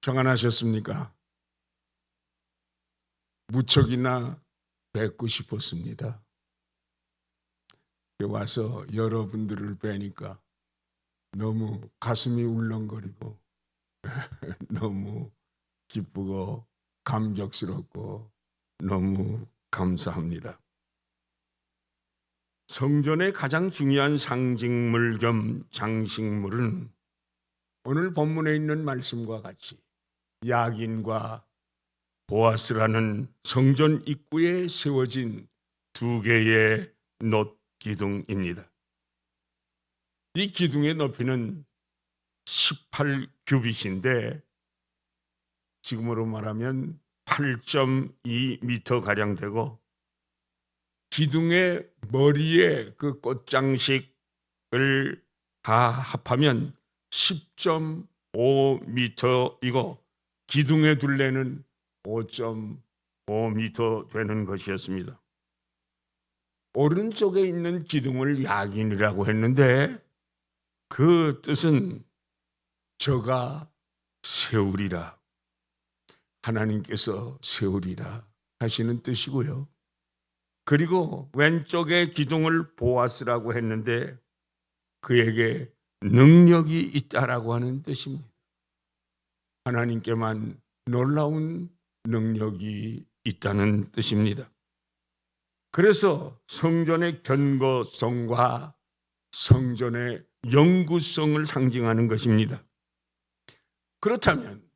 평안하셨습니까? 무척이나 뵙고 싶었습니다. 와서 여러분들을 뵈니까 너무 가슴이 울렁거리고 너무 기쁘고 감격스럽고 너무 감사합니다. 성전의 가장 중요한 상징물 겸 장식물은 오늘 본문에 있는 말씀과 같이 야긴과 보아스라는 성전 입구에 세워진 두 개의 놋 기둥입니다. 이 기둥의 높이는 18규빗인데 지금으로 말하면 8.2m 가량 되고, 기둥의 머리에 그 꽃장식을 다 합하면 10.5m이고 기둥의 둘레는 5.5m 되는 것이었습니다. 오른쪽에 있는 기둥을 야긴이라고 했는데 그 뜻은 저가 세우리라, 하나님께서 세우리라 하시는 뜻이고요. 그리고 왼쪽의 기둥을 보아스라고 했는데 그에게 능력이 있다라고 하는 뜻입니다. 하나님께만 놀라운 능력이 있다는 뜻입니다. 그래서 성전의 견고성과 성전의 영구성을 상징하는 것입니다. 그렇다면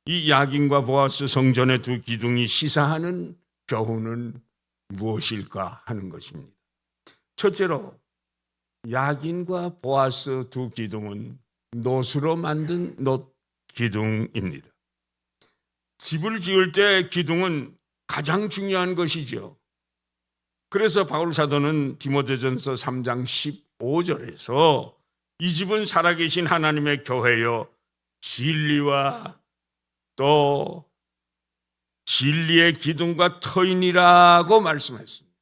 이 야긴과 보아스 성전의 두 기둥이 시사하는 교훈은 무엇일까 하는 것입니다. 첫째로 야긴과 보아스 두 기둥은 놋으로 만든 놋 기둥입니다. 집을 지을 때 기둥은 가장 중요한 것이죠. 그래서 바울 사도는 디모데전서 3장 15절에서 이 집은 살아계신 하나님의 교회요 진리와 또 진리의 기둥과 터이니라고 말씀했습니다.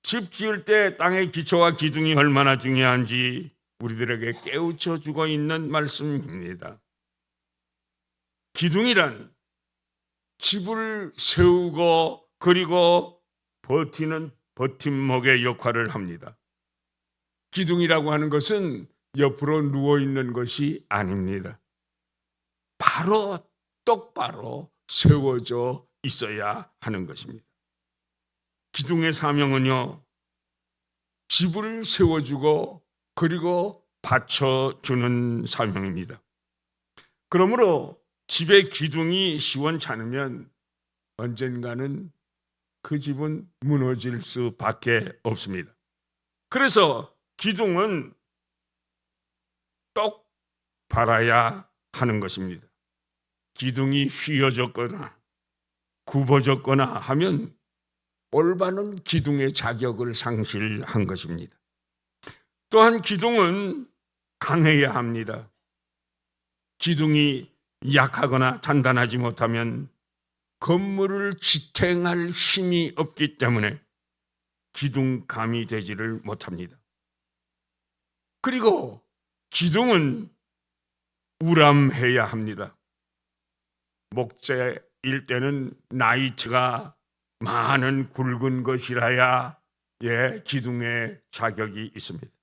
집 지을 때 땅의 기초와 기둥이 얼마나 중요한지 우리들에게 깨우쳐 주고 있는 말씀입니다. 기둥이란 집을 세우고 그리고 버티는 버팀목의 역할을 합니다. 기둥이라고 하는 것은 옆으로 누워있는 것이 아닙니다. 바로 똑바로 세워져 있어야 하는 것입니다. 기둥의 사명은요, 집을 세워주고 그리고 받쳐주는 사명입니다. 그러므로 집의 기둥이 시원찮으면 언젠가는 그 집은 무너질 수밖에 없습니다. 그래서 기둥은 똑 바라야 하는 것입니다. 기둥이 휘어졌거나 굽어졌거나 하면 올바른 기둥의 자격을 상실한 것입니다. 또한 기둥은 강해야 합니다. 기둥이 약하거나 단단하지 못하면 건물을 지탱할 힘이 없기 때문에 기둥감이 되지를 못합니다. 그리고 기둥은 우람해야 합니다. 목재일 때는 나이트가 많은 굵은 것이라야 기둥의 자격이 있습니다.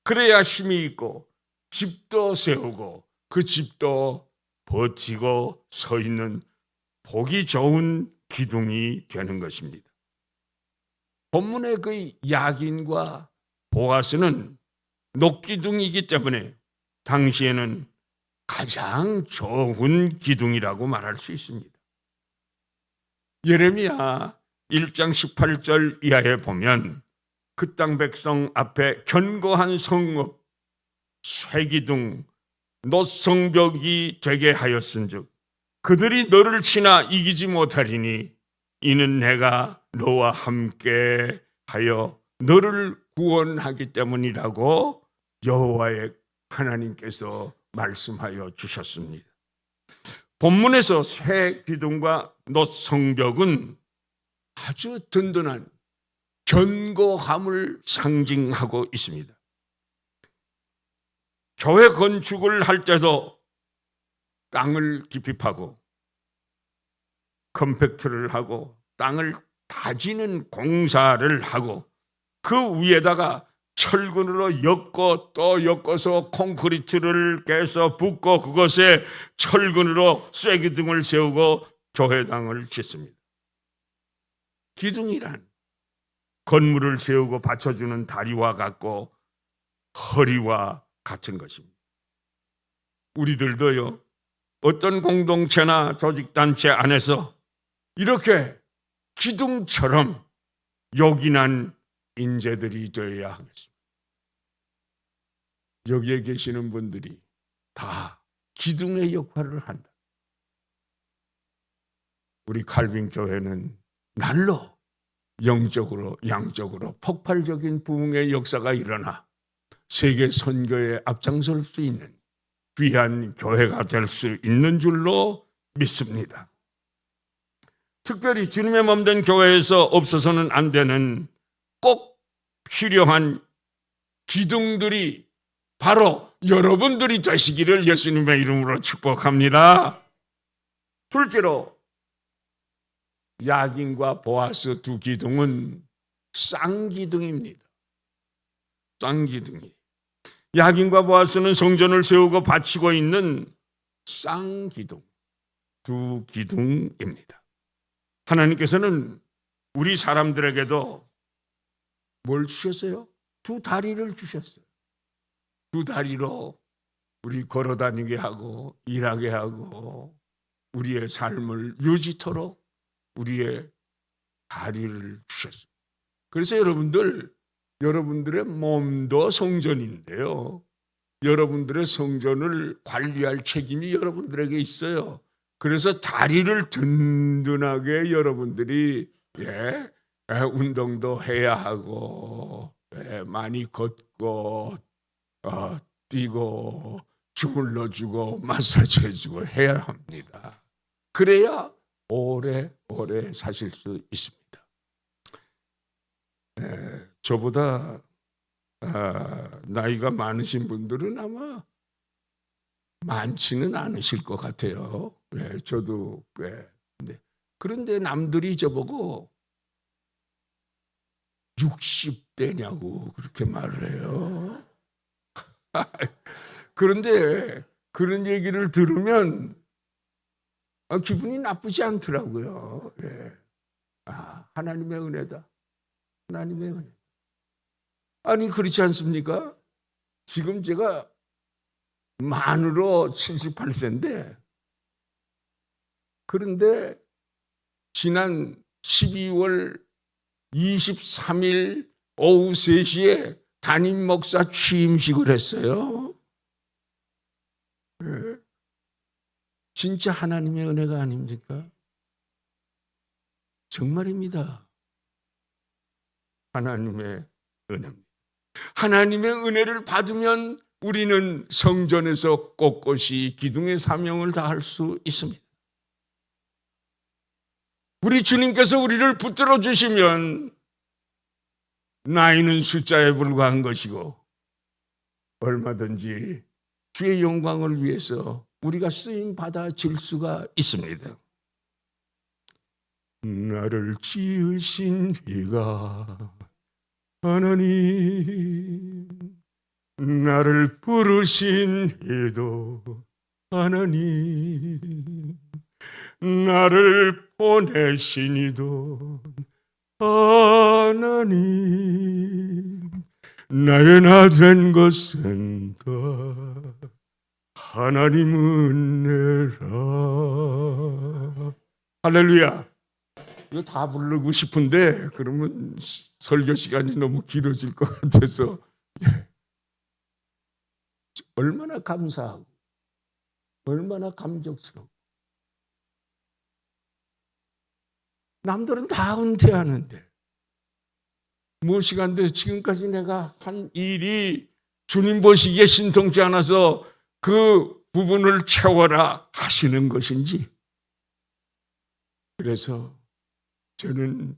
그래야 힘이 있고 집도 세우고 그 집도 버티고 서 있는 보기 좋은 기둥이 되는 것입니다. 본문의 그 야긴과 보아스는 녹기둥이기 때문에 당시에는 가장 좋은 기둥이라고 말할 수 있습니다. 예레미야 1장 18절 이하에 보면 그 땅 백성 앞에 견고한 성읍 쇠기둥 놋성벽이 되게 하였은즉 그들이 너를 치나 이기지 못하리니 이는 내가 너와 함께 하여 너를 구원하기 때문이라고 여호와의 하나님께서 말씀하여 주셨습니다. 본문에서 쇠 기둥과 놋 성벽은 아주 든든한 견고함을 상징하고 있습니다. 교회 건축을 할 때도 땅을 깊이 파고 컴팩트를 하고 땅을 다지는 공사를 하고 그 위에다가 철근으로 엮고 또 엮어서 콘크리트를 깨서 붓고 그것에 철근으로 쐐기둥을 세우고 교회당을 짓습니다. 기둥이란 건물을 세우고 받쳐주는 다리와 같고 허리와 같은 것입니다. 우리들도요, 어떤 공동체나 조직단체 안에서 이렇게 기둥처럼 요긴한 인재들이 되어야 하겠습니다. 여기에 계시는 분들이 다 기둥의 역할을 한다. 우리 칼빈 교회는 날로 영적으로 양적으로 폭발적인 부흥의 역사가 일어나 세계 선교에 앞장설 수 있는 귀한 교회가 될 수 있는 줄로 믿습니다. 특별히 주님의 몸된 교회에서 없어서는 안 되는 꼭 필요한 기둥들이 바로 여러분들이 되시기를 예수님의 이름으로 축복합니다. 둘째로 야긴과 보아스 두 기둥은 쌍기둥입니다. 쌍기둥이. 야긴과 보아스는 성전을 세우고 바치고 있는 쌍기둥, 두 기둥입니다. 하나님께서는 우리 사람들에게도 뭘 주셨어요? 두 다리를 주셨어요. 두 다리로 우리 걸어다니게 하고 일하게 하고 우리의 삶을 유지토록 우리의 다리를 주셨어요. 그래서 여러분들의 몸도 성전인데요. 여러분들의 성전을 관리할 책임이 여러분들에게 있어요. 그래서 다리를 든든하게 여러분들이 운동도 해야 하고 많이 걷고 뛰고 주물러주고 마사지해주고 해야 합니다. 그래야 오래 사실 수 있습니다. 저보다 나이가 많으신 분들은 아마 많지는 않으실 것 같아요. 저도 그런데 남들이 저보고 60대냐고 그렇게 말을 해요. 그런데 그런 얘기를 들으면 기분이 나쁘지 않더라고요. 하나님의 은혜다. 하나님의 은혜. 아니 그렇지 않습니까? 지금 제가 만으로 78세인데 그런데 지난 12월 23일 오후 3시에 담임 목사 취임식을 했어요. 진짜 하나님의 은혜가 아닙니까? 정말입니다. 하나님의 은혜입니다. 하나님의 은혜를 받으면 우리는 성전에서 꼿꼿이 기둥의 사명을 다할 수 있습니다. 우리 주님께서 우리를 붙들어 주시면 나이는 숫자에 불과한 것이고 얼마든지 주의 영광을 위해서 우리가 쓰임 받아질 수가 있습니다. 나를 지으신 이가 하나님, 나를 부르신 이도 하나님, 나를 보내신 이도 하나님, 나의 나 된 것은 다 하나님 은혜라. 할렐루야. 이거 다 부르고 싶은데 그러면 설교 시간이 너무 길어질 것 같아서 얼마나 감사하고 얼마나 감격스러워. 남들은 다 은퇴하는데 무엇이간데 지금까지 내가 한 일이 주님 보시기에 신통치 않아서 그 부분을 채워라 하시는 것인지. 그래서 저는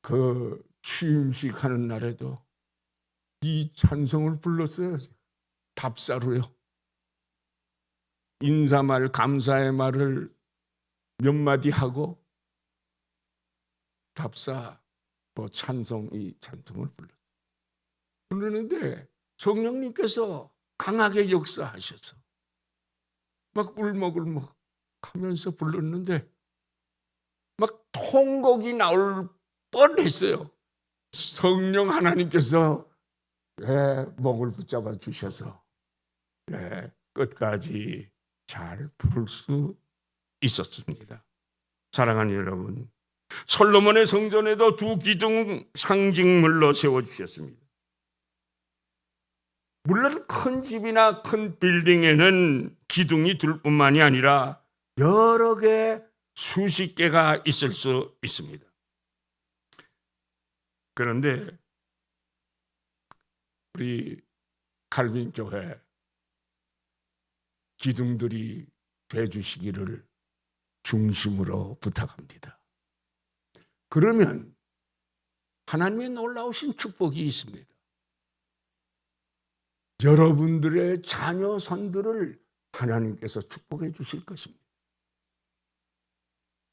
그 취임식 하는 날에도 이 찬송을 불렀어요. 답사로요. 인사말, 감사의 말을 몇 마디 하고 답사, 찬송을 부르는데 성령님께서 강하게 역사하셔서 막 울먹울먹 하면서 불렀는데 막 통곡이 나올 뻔했어요. 성령 하나님께서 목을 붙잡아 주셔서 끝까지 잘 부를 수 있었습니다. 사랑하는 여러분, 솔로몬의 성전에도 두 기둥 상징물로 세워주셨습니다. 물론 큰 집이나 큰 빌딩에는 기둥이 둘 뿐만이 아니라 여러 개, 수십 개가 있을 수 있습니다. 그런데 우리 칼빈교회 기둥들이 되어주시기를 중심으로 부탁합니다. 그러면 하나님의 놀라우신 축복이 있습니다. 여러분들의 자녀 손들을 하나님께서 축복해 주실 것입니다.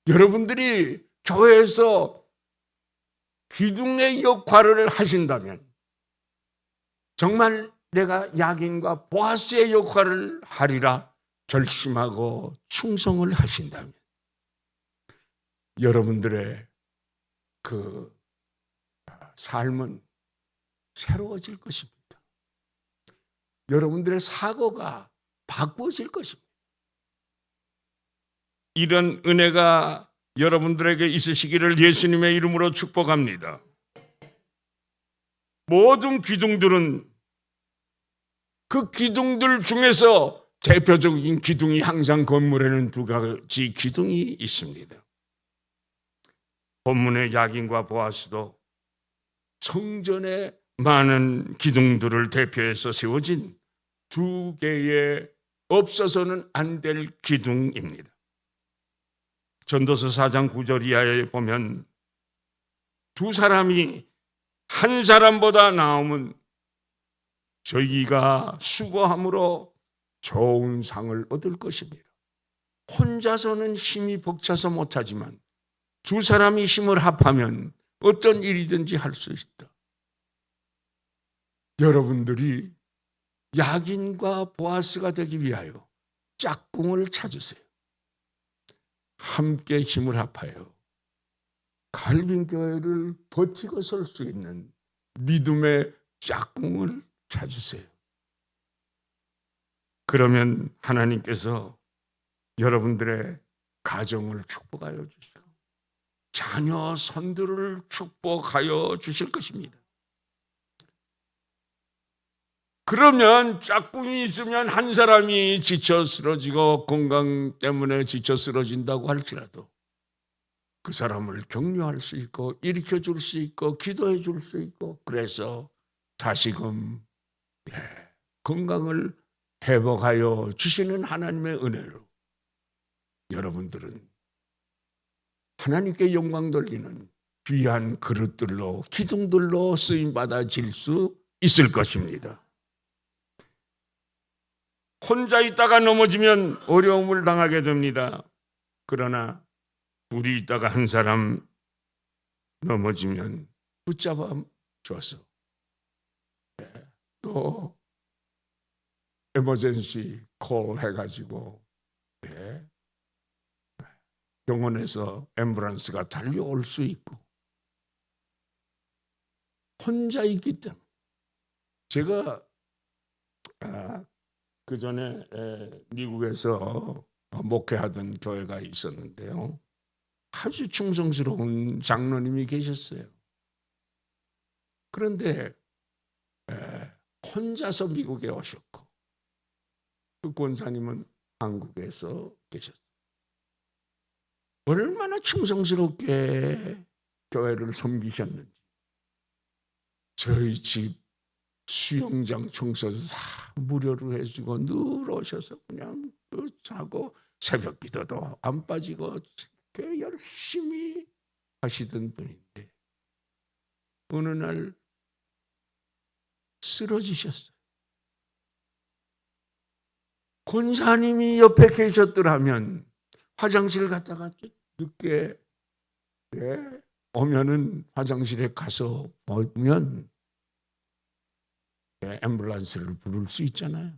여러분들이 교회에서 기둥의 역할을 하신다면, 정말 내가 야긴과 보아스의 역할을 하리라 결심하고 충성을 하신다면 여러분들의 그 삶은 새로워질 것입니다. 여러분들의 사고가 바꾸어질 것입니다. 이런 은혜가 여러분들에게 있으시기를 예수님의 이름으로 축복합니다. 모든 기둥들은 그 기둥들 중에서 대표적인 기둥이 항상 건물에는 두 가지 기둥이 있습니다. 본문의 야긴과 보아스도 성전에 많은 기둥들을 대표해서 세워진 두 개의 없어서는 안 될 기둥입니다. 전도서 4장 9절 이하에 보면 두 사람이 한 사람보다 나으면 저희가 수고함으로 좋은 상을 얻을 것입니다. 혼자서는 힘이 벅차서 못하지만 두 사람이 힘을 합하면 어떤 일이든지 할 수 있다. 여러분들이 야긴과 보아스가 되기 위하여 짝꿍을 찾으세요. 함께 힘을 합하여 갈빈교회를 버티고 설 수 있는 믿음의 짝꿍을 찾으세요. 그러면 하나님께서 여러분들의 가정을 축복하여 주시고 자녀 손들을 축복하여 주실 것입니다. 그러면 짝꿍이 있으면 한 사람이 지쳐 쓰러지고 건강 때문에 지쳐 쓰러진다고 할지라도 그 사람을 격려할 수 있고 일으켜 줄 수 있고 기도해 줄 수 있고, 그래서 다시금 건강을 회복하여 주시는 하나님의 은혜로 여러분들은 하나님께 영광 돌리는 귀한 그릇들로, 기둥들로 쓰임받아질 수 있을 것입니다. 혼자 있다가 넘어지면 어려움을 당하게 됩니다. 그러나 둘이 있다가 한 사람 넘어지면 붙잡아 줘서 또 에머전시 콜 해가지고 병원에서 앰뷸런스가 달려올 수 있고, 혼자 있기 때문에. 제가 그 전에 미국에서 목회하던 교회가 있었는데요, 아주 충성스러운 장로님이 계셨어요. 그런데 혼자서 미국에 오셨고 그 권사님은 한국에서 계셨어요. 얼마나 충성스럽게 교회를 섬기셨는지. 저희 집 수영장 청소도 다 무료로 해주고 늘 오셔서 그냥 자고 새벽 기도도 안 빠지고 꽤 열심히 하시던 분인데 어느 날 쓰러지셨어요. 권사님이 옆에 계셨더라면 화장실 갔다가 늦게 오면은 화장실에 가서 보면 앰뷸런스를 부를 수 있잖아요.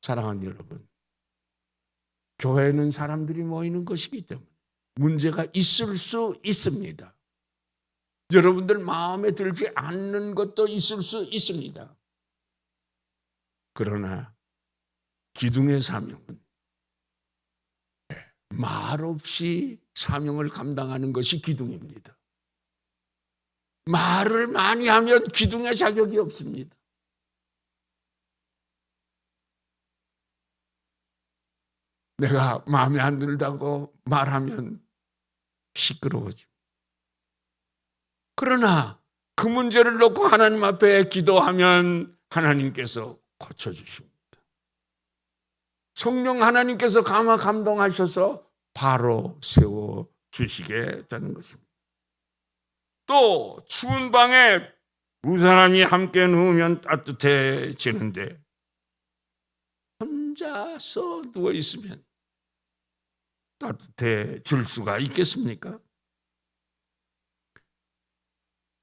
사랑하는 여러분, 교회는 사람들이 모이는 것이기 때문에 문제가 있을 수 있습니다. 여러분들 마음에 들지 않는 것도 있을 수 있습니다. 그러나 기둥의 사명은 말없이 사명을 감당하는 것이 기둥입니다. 말을 많이 하면 기둥의 자격이 없습니다. 내가 마음에 안 들다고 말하면 시끄러워져. 그러나 그 문제를 놓고 하나님 앞에 기도하면 하나님께서 고쳐주십니다. 성령 하나님께서 감동하셔서 바로 세워주시게 되는 것입니다. 또 추운 방에 두 사람이 함께 누우면 따뜻해지는데 혼자서 누워있으면 따뜻해질 수가 있겠습니까?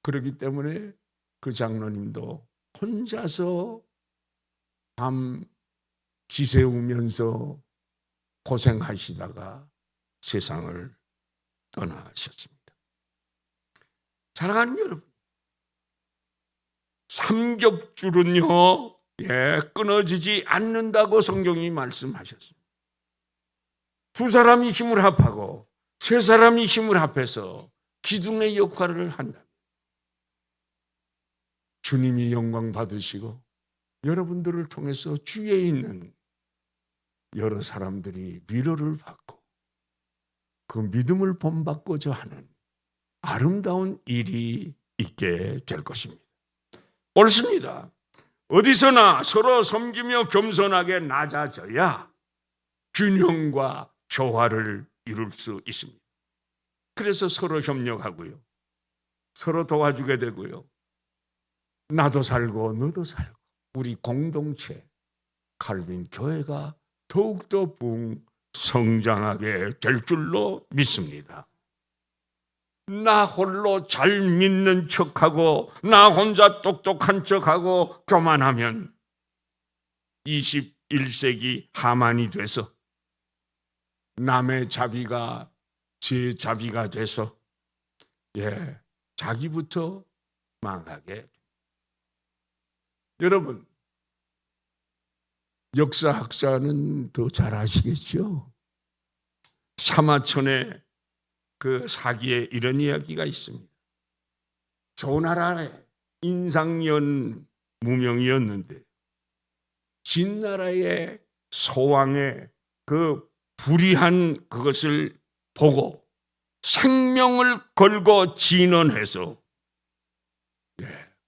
그렇기 때문에 그 장로님도 혼자서 밤 지새우면서 고생하시다가 세상을 떠나셨습니다. 사랑하는 여러분, 삼겹줄은요, 끊어지지 않는다고 성경이 말씀하셨습니다. 두 사람이 힘을 합하고 세 사람이 힘을 합해서 기둥의 역할을 한다. 주님이 영광 받으시고 여러분들을 통해서 주위에 있는 여러 사람들이 위로를 받고 그 믿음을 본받고자 하는 아름다운 일이 있게 될 것입니다. 옳습니다. 어디서나 서로 섬기며 겸손하게 낮아져야 균형과 조화를 이룰 수 있습니다. 그래서 서로 협력하고요. 서로 도와주게 되고요. 나도 살고 너도 살고 우리 공동체 칼빈 교회가 더욱더 성장하게 될 줄로 믿습니다. 나 홀로 잘 믿는 척하고 나 혼자 똑똑한 척하고 교만하면 21세기 하만이 돼서 남의 자비가 제 자비가 돼서 자기부터 망하게. 여러분, 역사학자는 더 잘 아시겠죠? 사마천의 그 사기에 이런 이야기가 있습니다. 조나라의 인상년 무명이었는데 진나라의 소왕의 그 불의한 그것을 보고 생명을 걸고 진언해서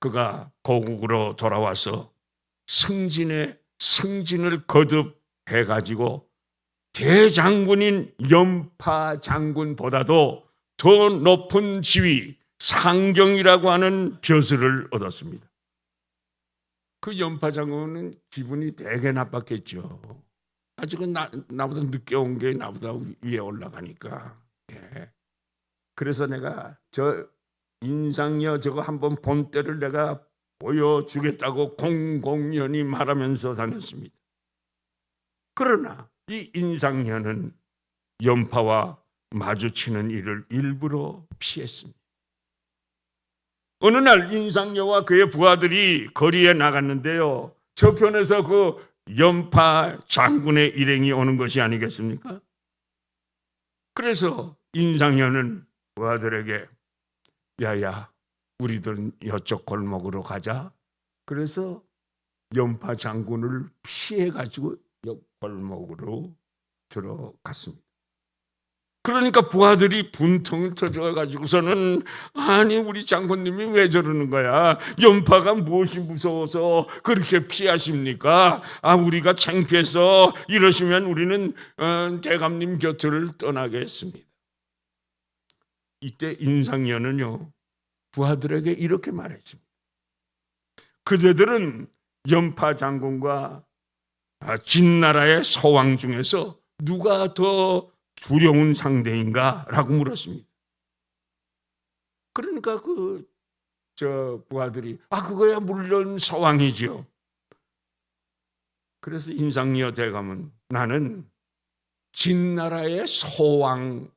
그가 고국으로 돌아와서 승진을 거듭해가지고 대장군인 연파 장군보다도 더 높은 지위 상경이라고 하는 벼슬을 얻었습니다. 그 연파 장군은 기분이 되게 나빴겠죠. 아직은 나보다 늦게 온 게 나보다 위에 올라가니까. 그래서 내가 저 인상여 저거 한번 본 때를 내가 보여주겠다고 공공연히 말하면서 다녔습니다. 그러나 이 인상여는 연파와 마주치는 일을 일부러 피했습니다. 어느 날 인상여와 그의 부하들이 거리에 나갔는데요. 저편에서 그 연파 장군의 일행이 오는 것이 아니겠습니까? 그래서 인상여는 부하들에게 야야 우리들은 이쪽 골목으로 가자. 그래서 연파 장군을 피해가지고 옆 골목으로 들어갔습니다. 그러니까 부하들이 분통을 터져가지고서는 아니 우리 장군님이 왜 저러는 거야? 연파가 무엇이 무서워서 그렇게 피하십니까? 우리가 창피해서 이러시면 우리는 대감님 곁을 떠나겠습니다. 이때 인상여는요 부하들에게 이렇게 말했습니다. 그대들은 연파 장군과 진나라의 서왕 중에서 누가 더 두려운 상대인가라고 물었습니다. 그러니까 부하들이 그거야 물론 서왕이지요. 그래서 인상리어 대감은 나는 진나라의 서왕하고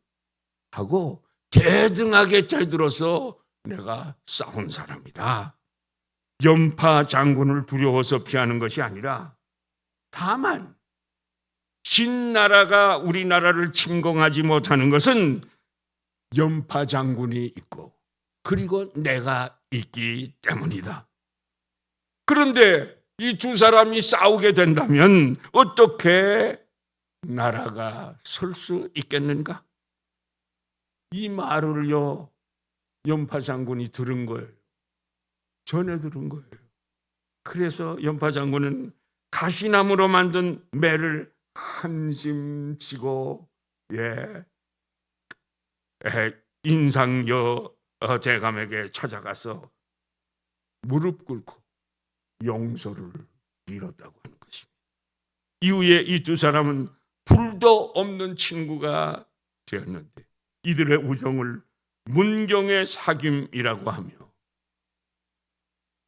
대등하게 대들어서 내가 싸운 사람이다. 연파 장군을 두려워서 피하는 것이 아니라 다만 진나라가 우리나라를 침공하지 못하는 것은 연파 장군이 있고 그리고 내가 있기 때문이다. 그런데 이 두 사람이 싸우게 된다면 어떻게 나라가 설 수 있겠는가? 이 말을요, 연파 장군이 들은 거예요. 전해 들은 거예요. 그래서 연파 장군은 가시나무로 만든 매를 한심 지고 인상여 대감에게 찾아가서 무릎 꿇고 용서를 빌었다고 하는 것입니다. 이후에 이 두 사람은 둘도 없는 친구가 되었는데 이들의 우정을 문경의 사귐이라고 하며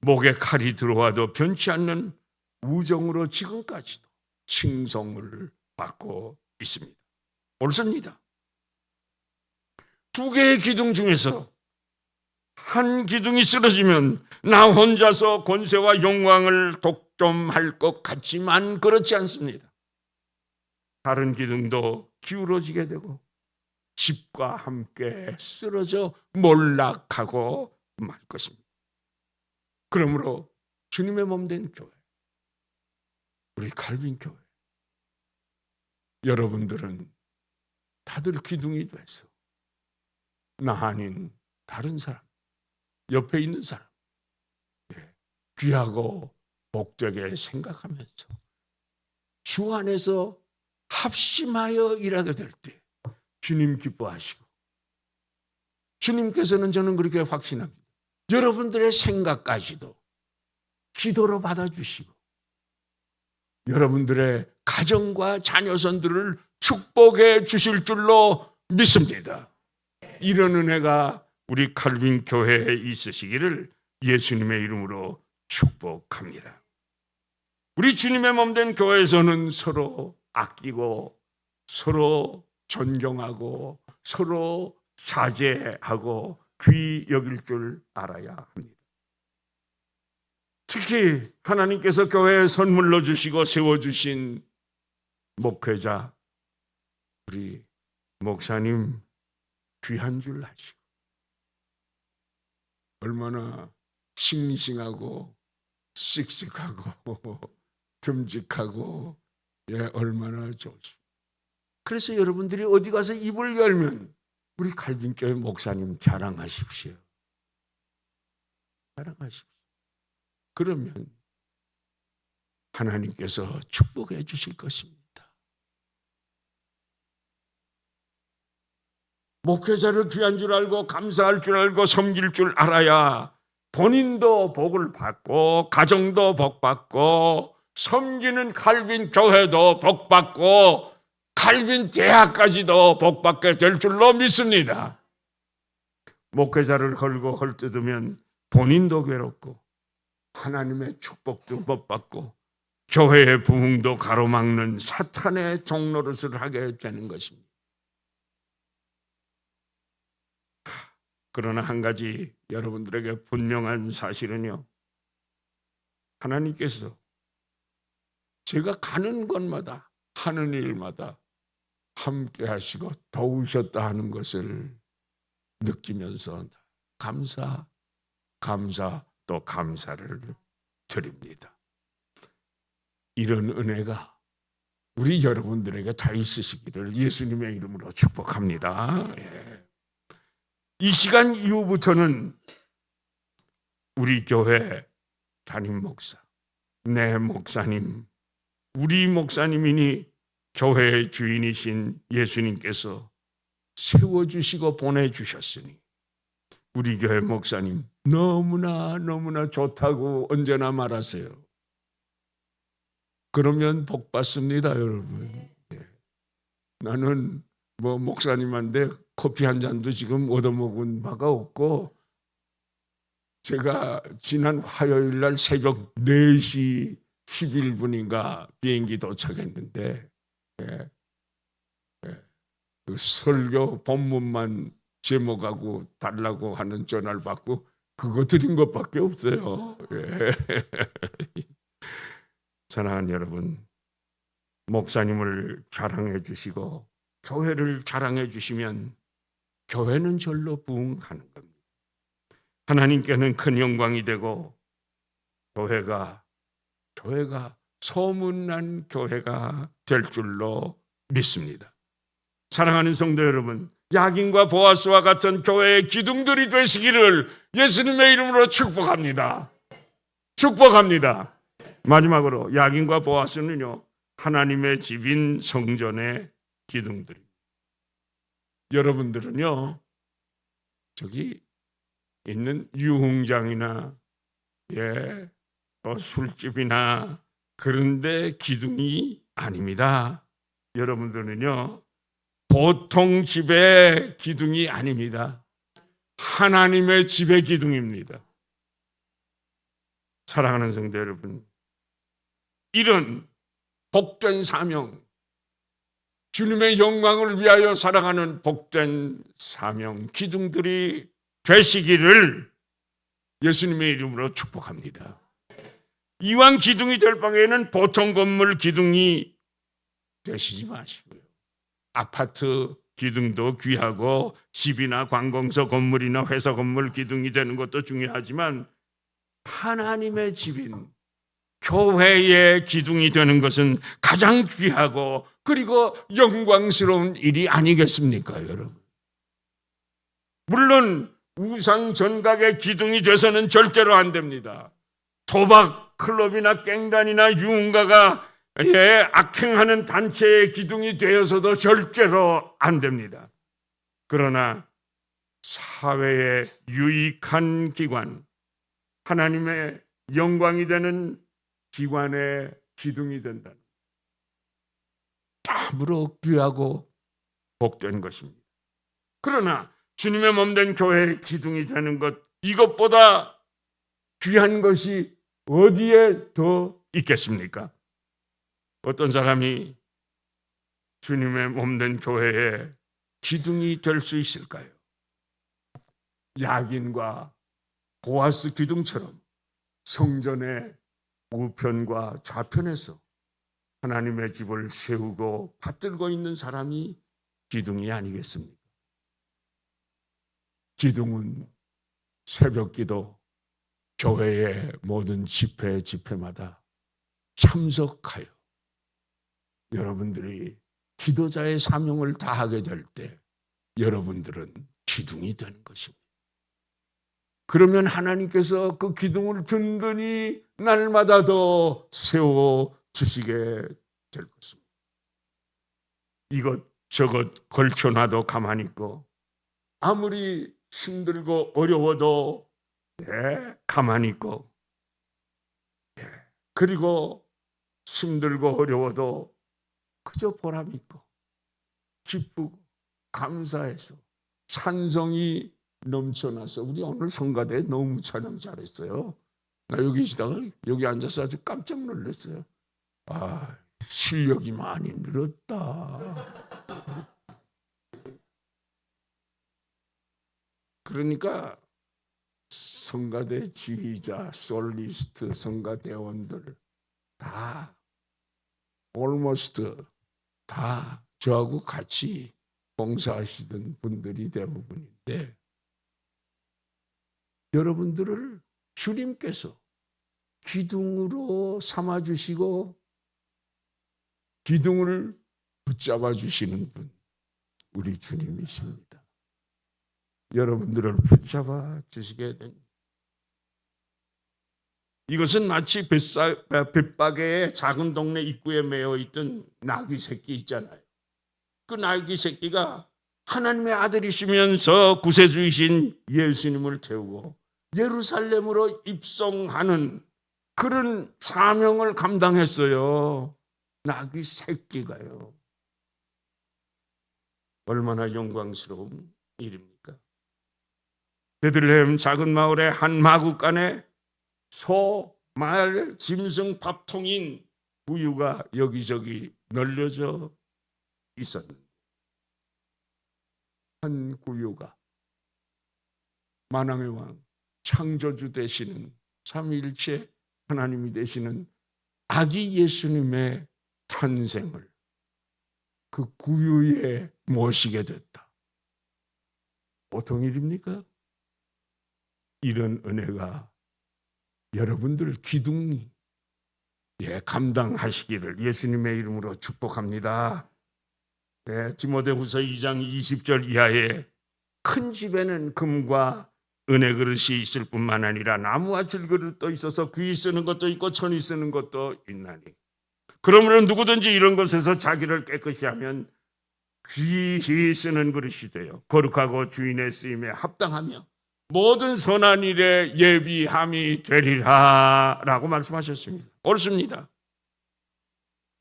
목에 칼이 들어와도 변치 않는 우정으로 지금까지도 칭송을 받고 있습니다. 옳습니다. 두 개의 기둥 중에서 한 기둥이 쓰러지면 나 혼자서 권세와 영광을 독점할 것 같지만 그렇지 않습니다. 다른 기둥도 기울어지게 되고 집과 함께 쓰러져 몰락하고 말 것입니다. 그러므로 주님의 몸된 교회, 우리 칼빈 교회, 여러분들은 다들 기둥이 돼서 나 아닌 다른 사람, 옆에 있는 사람 귀하고 복되게 생각하면서 주 안에서 합심하여 일하게 될 때 주님 기뻐하시고, 주님께서는 저는 그렇게 확신합니다. 여러분들의 생각까지도 기도로 받아주시고 여러분들의 가정과 자녀선들을 축복해 주실 줄로 믿습니다. 이런 은혜가 우리 칼빈 교회에 있으시기를 예수님의 이름으로 축복합니다. 우리 주님의 몸된 교회에서는 서로 아끼고 서로 존경하고 서로 자제하고 귀히 여길 줄 알아야 합니다. 특히 하나님께서 교회에 선물로 주시고 세워주신 목회자, 우리 목사님 귀한 줄 아시고 얼마나 싱싱하고 씩씩하고 듬직하고 얼마나 좋습니다. 그래서 여러분들이 어디 가서 입을 열면 우리 칼빈교회 목사님 자랑하십시오. 자랑하십시오. 그러면 하나님께서 축복해 주실 것입니다. 목회자를 귀한 줄 알고 감사할 줄 알고 섬길 줄 알아야 본인도 복을 받고 가정도 복받고 섬기는 칼빈 교회도 복받고 칼빈 대학까지도 복받게 될 줄로 믿습니다. 목회자를 걸고 헐뜯으면 본인도 괴롭고 하나님의 축복도 못 받고 교회의 부흥도 가로막는 사탄의 종노릇을 하게 되는 것입니다. 그러나 한 가지 여러분들에게 분명한 사실은요, 하나님께서 제가 가는 곳마다 하는 일마다 함께 하시고 도우셨다 하는 것을 느끼면서 감사 또 감사를 드립니다. 이런 은혜가 우리 여러분들에게 다 있으시기를 예수님의 이름으로 축복합니다. 이 시간 이후부터는 우리 교회 담임 목사, 내 목사님, 우리 목사님이니 교회의 주인이신 예수님께서 세워주시고 보내주셨으니 우리 교회 목사님 너무나 좋다고 언제나 말하세요. 그러면 복 받습니다, 여러분. 나는 뭐 목사님한테 커피 한 잔도 지금 얻어먹은 바가 없고, 제가 지난 화요일 날 새벽 4시 11분인가 비행기 도착했는데, 그 설교 본문만 제목하고 달라고 하는 전화를 받고 그거 드린 것밖에 없어요. 사랑하는 여러분, 목사님을 자랑해 주시고 교회를 자랑해 주시면 교회는 절로 부흥하는 겁니다. 하나님께는 큰 영광이 되고 교회가 소문난 교회가 될 줄로 믿습니다. 사랑하는 성도 여러분, 야긴과 보아스와 같은 교회의 기둥들이 되시기를 예수님의 이름으로 축복합니다. 축복합니다. 마지막으로 야긴과 보아스는요, 하나님의 집인 성전의 기둥들입니다. 여러분들은요, 저기 있는 유흥장이나 술집이나 그런데 기둥이 아닙니다. 여러분들은요, 보통 집의 기둥이 아닙니다. 하나님의 집의 기둥입니다. 사랑하는 성도 여러분, 이런 복된 사명, 주님의 영광을 위하여 살아가는 복된 사명 기둥들이 되시기를 예수님의 이름으로 축복합니다. 이왕 기둥이 될 바에는 보통 건물 기둥이 되시지 마시고요, 아파트 기둥도 귀하고 집이나 관공서 건물이나 회사 건물 기둥이 되는 것도 중요하지만 하나님의 집인 교회의 기둥이 되는 것은 가장 귀하고 그리고 영광스러운 일이 아니겠습니까, 여러분? 물론 우상 전각의 기둥이 돼서는 절대로 안 됩니다. 도박 클럽이나 깽단이나 유흥가가 악행하는 단체의 기둥이 되어서도 절대로 안 됩니다. 그러나 사회의 유익한 기관, 하나님의 영광이 되는 기관의 기둥이 된다는 참으로 귀하고 복된 것입니다. 그러나 주님의 몸된 교회의 기둥이 되는 것, 이것보다 귀한 것이 어디에 더 있겠습니까? 어떤 사람이 주님의 몸된 교회의 기둥이 될 수 있을까요? 야긴과 보아스 기둥처럼 성전의 우편과 좌편에서 하나님의 집을 세우고 받들고 있는 사람이 기둥이 아니겠습니까? 기둥은 새벽기도, 교회의 모든 집회마다 참석하여 여러분들이 기도자의 사명을 다하게 될 때 여러분들은 기둥이 되는 것입니다. 그러면 하나님께서 그 기둥을 든든히 날마다 더 세워주시게 될 것입니다. 이것저것 걸쳐놔도 가만히 있고, 아무리 힘들고 어려워도 가만히 있고, 그리고 힘들고 어려워도 그저 보람 있고 기쁘고 감사해서 찬성이 넘쳐나서, 우리 오늘 성가대 너무 찬양 잘했어요. 나 여기 있다가 여기 앉아서 아주 깜짝 놀랐어요. 아, 실력이 많이 늘었다. 그러니까 성가대 지휘자, 솔리스트, 성가대원들 다 almost 다 저하고 같이 봉사하시던 분들이 대부분인데, 여러분들을 주님께서 기둥으로 삼아주시고 기둥을 붙잡아 주시는 분, 우리 주님이십니다. 여러분들을 붙잡아 주시게 됩니다. 이것은 마치 벳바게의 작은 동네 입구에 매어 있던 나귀 새끼 있잖아요. 그 나귀 새끼가 하나님의 아들이시면서 구세주이신 예수님을 태우고 예루살렘으로 입성하는 그런 사명을 감당했어요. 나귀 새끼가요. 얼마나 영광스러운 일입니까? 베들레헴 작은 마을의 한 마구간에 소, 말, 짐승 밥통인 구유가 여기저기 널려져 있었는데 한 구유가 만왕의 왕, 창조주 되시는 삼위일체 하나님이 되시는 아기 예수님의 탄생을 그 구유에 모시게 됐다. 보통 일입니까? 이런 은혜가 여러분들 기둥이 감당하시기를 예수님의 이름으로 축복합니다. 디모데후서 2장 20절 이하에 큰 집에는 금과 은혜 그릇이 있을 뿐만 아니라 나무와 질그릇도 있어서 귀히 쓰는 것도 있고 천이 쓰는 것도 있나니 그러므로 누구든지 이런 것에서 자기를 깨끗이 하면 귀히 쓰는 그릇이 되어 거룩하고 주인의 쓰임에 합당하며 모든 선한 일에 예비함이 되리라 라고 말씀하셨습니다. 옳습니다.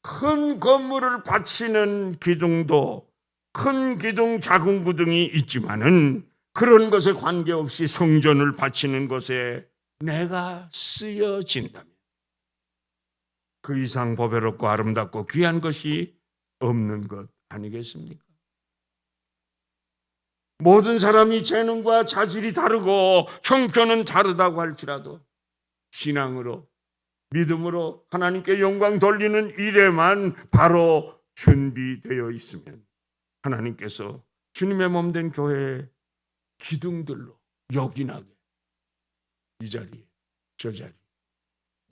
큰 건물을 받치는 기둥도 큰 기둥 작은 기둥이 있지만은 그런 것에 관계없이 성전을 바치는 것에 내가 쓰여진다면 그 이상 보배롭고 아름답고 귀한 것이 없는 것 아니겠습니까? 모든 사람이 재능과 자질이 다르고 형편은 다르다고 할지라도 신앙으로 믿음으로 하나님께 영광 돌리는 일에만 바로 준비되어 있으면 하나님께서 주님의 몸된 교회의 기둥들로 요긴하게 이 자리에 저 자리에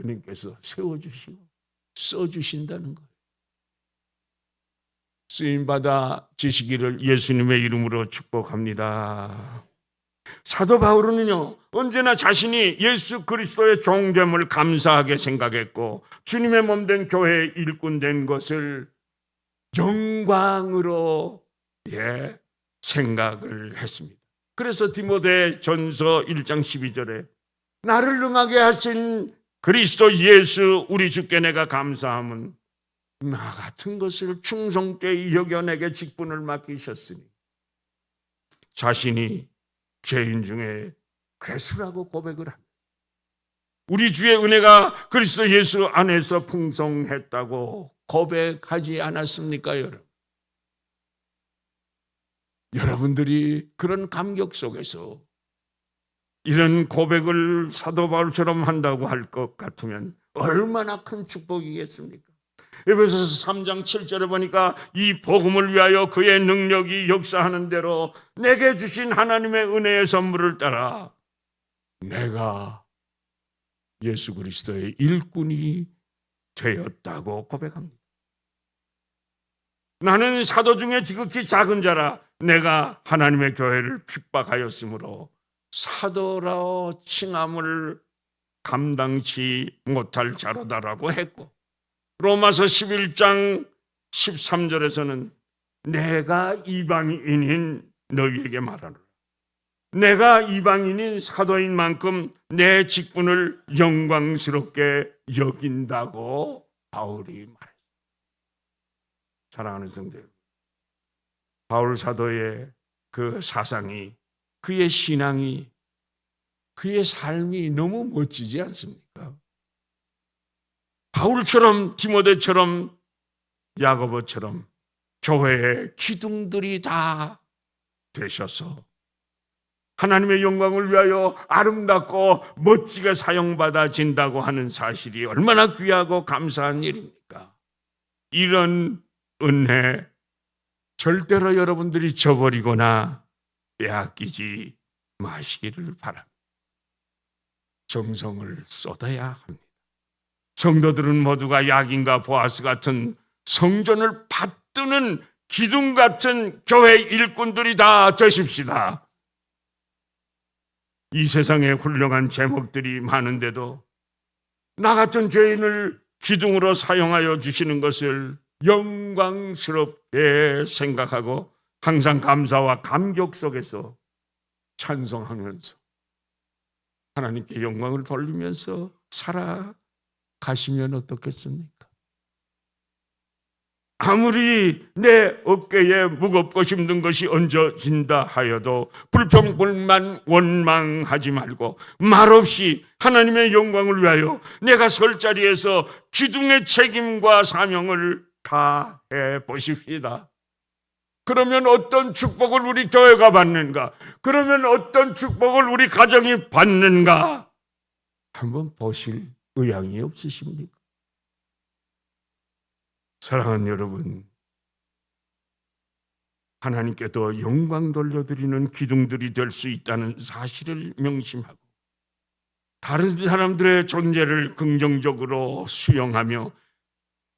주님께서 세워주시고 써주신다는 거예요. 쓰임받아 지시기를 예수님의 이름으로 축복합니다. 사도 바울은요 언제나 자신이 예수 그리스도의 종됨을 감사하게 생각했고 주님의 몸된 교회의 일꾼된 것을 영광으로 생각을 했습니다. 그래서 디모데전서 1장 12절에 나를 능하게 하신 그리스도 예수 우리 주께 내가 감사함은 나 같은 것을 충성되이 여겨 내게 직분을 맡기셨으니 자신이 죄인 중에 괴수라고 고백을 합니다. 우리 주의 은혜가 그리스도 예수 안에서 풍성했다고 고백하지 않았습니까, 여러분? 여러분들이 그런 감격 속에서 이런 고백을 사도 바울처럼 한다고 할 것 같으면 얼마나 큰 축복이겠습니까? 에베소서 3장 7절에 보니까 이 복음을 위하여 그의 능력이 역사하는 대로 내게 주신 하나님의 은혜의 선물을 따라 내가 예수 그리스도의 일꾼이 되었다고 고백합니다. 나는 사도 중에 지극히 작은 자라 내가 하나님의 교회를 핍박하였으므로 사도라 칭함을 감당치 못할 자로다라고 했고 로마서 11장 13절에서는 내가 이방인인 너희에게 말하노라. 내가 이방인인 사도인 만큼 내 직분을 영광스럽게 여긴다고 바울이 말했습니다. 사랑하는 성도 여러분, 바울 사도의 그 사상이 그의 신앙이 그의 삶이 너무 멋지지 않습니까? 바울처럼 디모데처럼 야고보처럼 교회의 기둥들이 다 되셔서 하나님의 영광을 위하여 아름답고 멋지게 사용받아진다고 하는 사실이 얼마나 귀하고 감사한 일입니까? 이런 은혜 절대로 여러분들이 저버리거나 빼앗기지 마시기를 바랍니다. 정성을 쏟아야 합니다. 성도들은 모두가 야긴과 보아스 같은 성전을 받드는 기둥 같은 교회 일꾼들이 다 되십시다. 이 세상에 훌륭한 제목들이 많은데도 나 같은 죄인을 기둥으로 사용하여 주시는 것을 영광스럽게 생각하고 항상 감사와 감격 속에서 찬송하면서 하나님께 영광을 돌리면서 살아가시기 가시면 어떻겠습니까? 아무리 내 어깨에 무겁고 힘든 것이 얹어진다 하여도 불평불만 원망하지 말고 말없이 하나님의 영광을 위하여 내가 설 자리에서 기둥의 책임과 사명을 다해 보십시다. 그러면 어떤 축복을 우리 교회가 받는가? 그러면 어떤 축복을 우리 가정이 받는가? 한번 보실 의향이 없으십니까? 사랑하는 여러분, 하나님께도 영광 돌려드리는 기둥들이 될 수 있다는 사실을 명심하고 다른 사람들의 존재를 긍정적으로 수용하며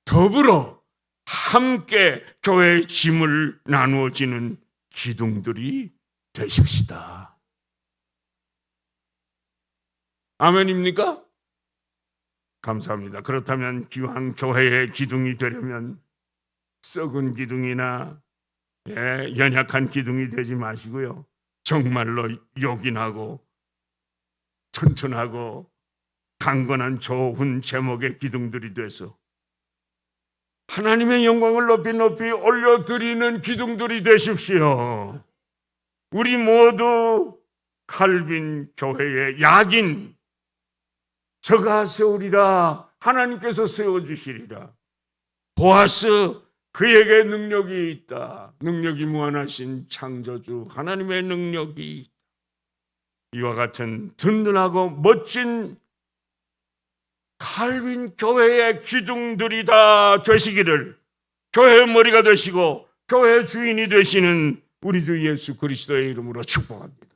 더불어 함께 교회의 짐을 나누어지는 기둥들이 되십시다. 아멘입니까? 감사합니다. 그렇다면 기왕 교회의 기둥이 되려면 썩은 기둥이나 연약한 기둥이 되지 마시고요. 정말로 요긴하고 튼튼하고 강건한 좋은 제목의 기둥들이 돼서 하나님의 영광을 높이 올려드리는 기둥들이 되십시오. 우리 모두 칼빈 교회의 약인 저가 세우리라 하나님께서 세워주시리라. 보아스 그에게 능력이 있다. 능력이 무한하신 창조주 하나님의 능력이 있다. 이와 같은 든든하고 멋진 칼빈 교회의 기둥들이 다 되시기를 교회의 머리가 되시고 교회의 주인이 되시는 우리 주 예수 그리스도의 이름으로 축복합니다.